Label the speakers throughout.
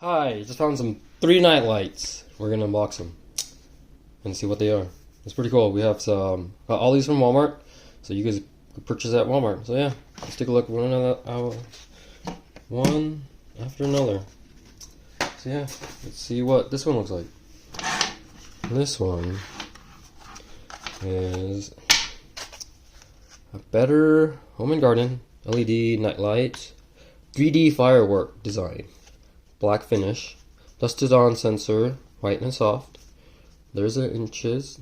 Speaker 1: Hi, just found some 3 night lights. We're gonna unbox them and see what they are. It's pretty cool. We have some got all these from Walmart, so you guys could purchase at Walmart. So yeah, let's take a look one after another. So yeah, let's see what this one looks like. This one is a Better Home and Garden LED night light, 3D firework design. Black finish, dusted on sensor, white and soft. There's the inches.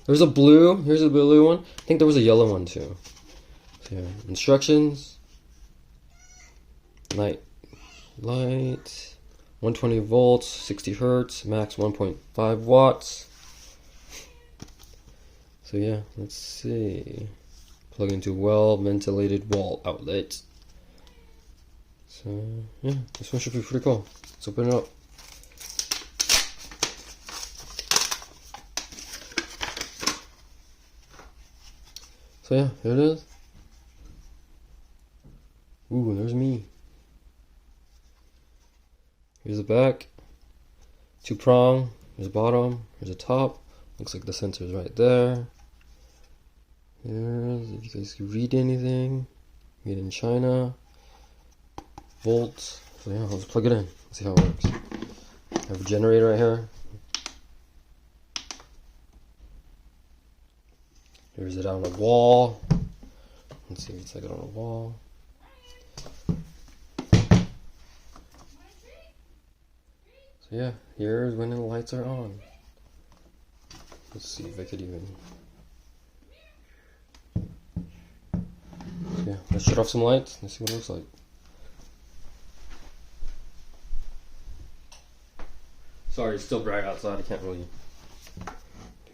Speaker 1: There's a blue. Here's a blue one. I think there was a yellow one too. So yeah, instructions. Night light, 120 volts, 60 hertz, max 1.5 watts. So yeah, let's see. Plug into well ventilated wall outlet. So yeah, this one should be pretty cool. Let's open it up. So yeah, here it is. Ooh, there's me. Here's the back. 2-prong. Here's the bottom. Here's the top. Looks like the sensor's right there. Here's, if you guys can read anything, made in China. Volts. So yeah, let's plug it in. Let's see how it works. I have a generator right here. Here's it on the wall. Let's see if it's like it on the wall. So yeah, here's when the lights are on. Let's see if I could even. So yeah, let's shut off some lights. Let's see what it looks like. Sorry, it's still bright outside. I can't really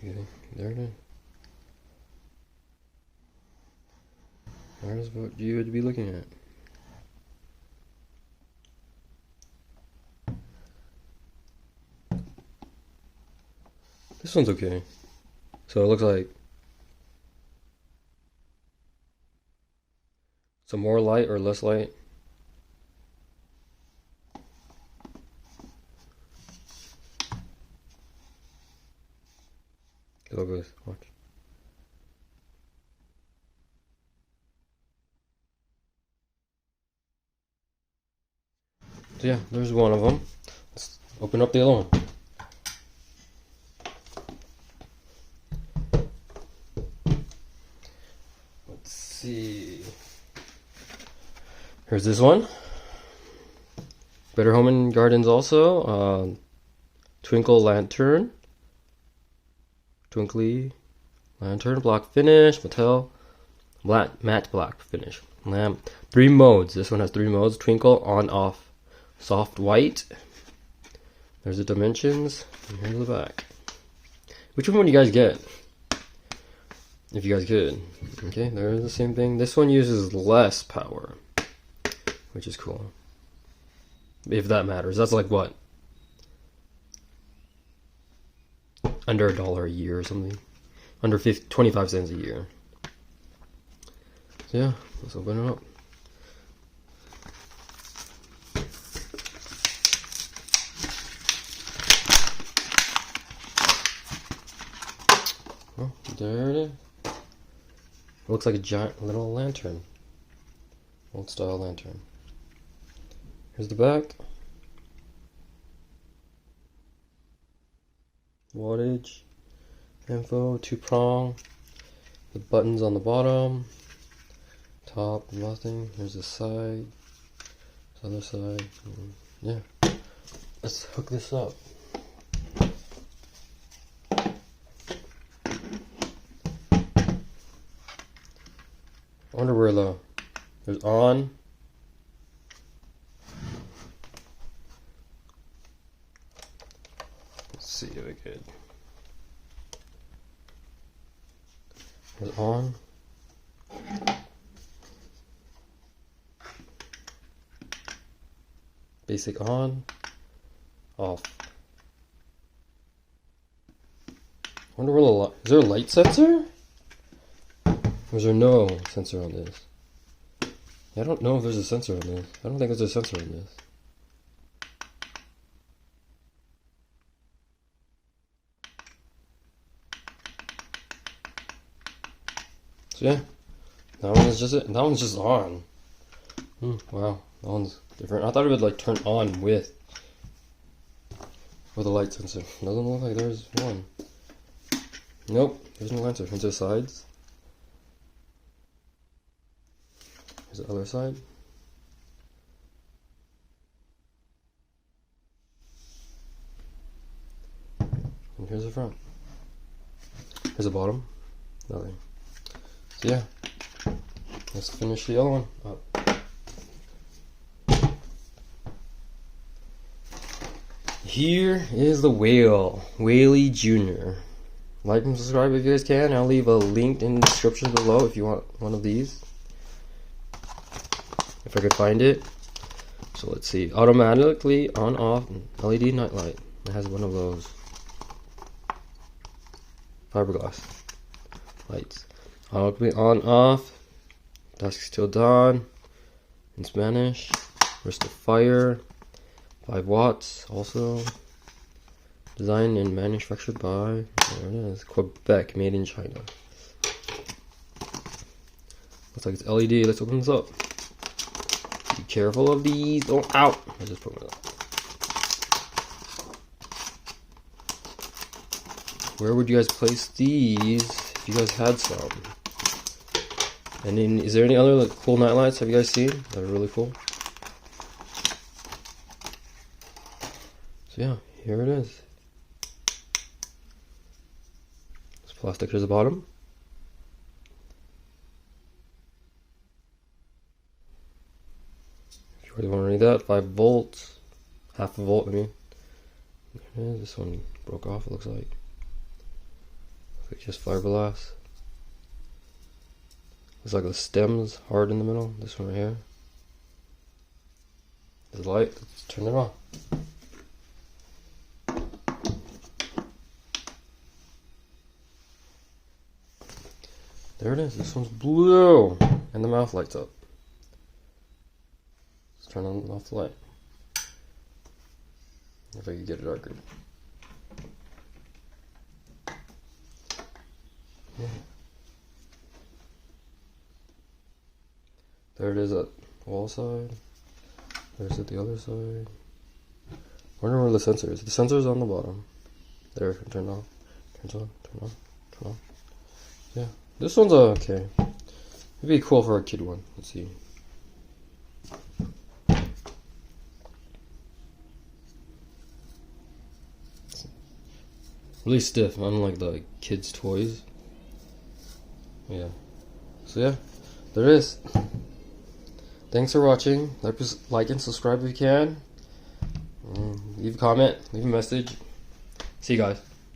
Speaker 1: do anything. There it is. There's what you would be looking at. This one's okay. So it looks like some more light or less light. Look at this. Watch. So yeah, there's one of them. Let's open up the other one. Let's see. Here's this one. Better Home and Gardens also. Twinkle lantern. Twinkly lantern, black finish, Mattel, matte black finish, lamp. 3 modes. This one has 3 modes: twinkle, on, off, soft white. There's the dimensions, and here's the back. Which one would you guys get? If you guys could. Okay, there's the same thing. This one uses less power, which is cool. If that matters. That's like what? Under $1 a year or something. Under 25 cents a year. So yeah, let's open it up. Oh, there it is. It looks like a giant little lantern. Old style lantern. Here's the back. Wattage, info, 2-prong, the buttons on the bottom, top, nothing. Here's the side, this other side. Yeah, let's hook this up. I wonder where there's on. See if I could. It's on. Basic on. Off. Wonder where is there a light sensor? Or is there no sensor on this? I don't know if there's a sensor in this. I don't think there's a sensor in this. So yeah, that one is just it. That one's just on. Wow, that one's different. I thought it would like turn on with a light sensor. Doesn't look like there's one. Nope, there's no sensor. Here's the sides. Here's the other side. And here's the front. Here's the bottom. Nothing. So yeah, let's finish the other one up. Here is the whale, Wally Jr. Like and subscribe if you guys can. I'll leave a link in the description below if you want one of these. If I could find it. So let's see. Automatically on off LED nightlight. It has one of those fiberglass lights. Automatically on off. Dusk till dawn. In Spanish. Burst of fire. 5 watts also. Designed and manufactured by, there it is, Quebec, made in China. Looks like it's LED. Let's open this up. Be careful of these. Don't, ow! I just put it up. Where would you guys place these if you guys had some? And then, is there any other like cool night lights have you guys seen that are really cool? So yeah, here it is. This plastic here's the bottom. If you really want to read that, 5 volts, half a volt. I mean, there it is. This one broke off. It looks like just fiberglass. Looks like the stem's hard in the middle. This one right here. The light. Let's turn it on. There it is. This one's blue, and the mouth lights up. Let's turn on off the light. If I could get it darker. Yeah. There it is at wall side. There's at the other side. Wonder where the sensor is. The sensor's on the bottom. There, turn on. Turns on, turn on, turn on. Yeah. This one's okay. It'd be cool for a kid one. Let's see. Really stiff, unlike the kids' toys. Yeah. So yeah, there it is. Thanks for watching. Like and subscribe if you can. Leave a comment, leave a message. See you guys.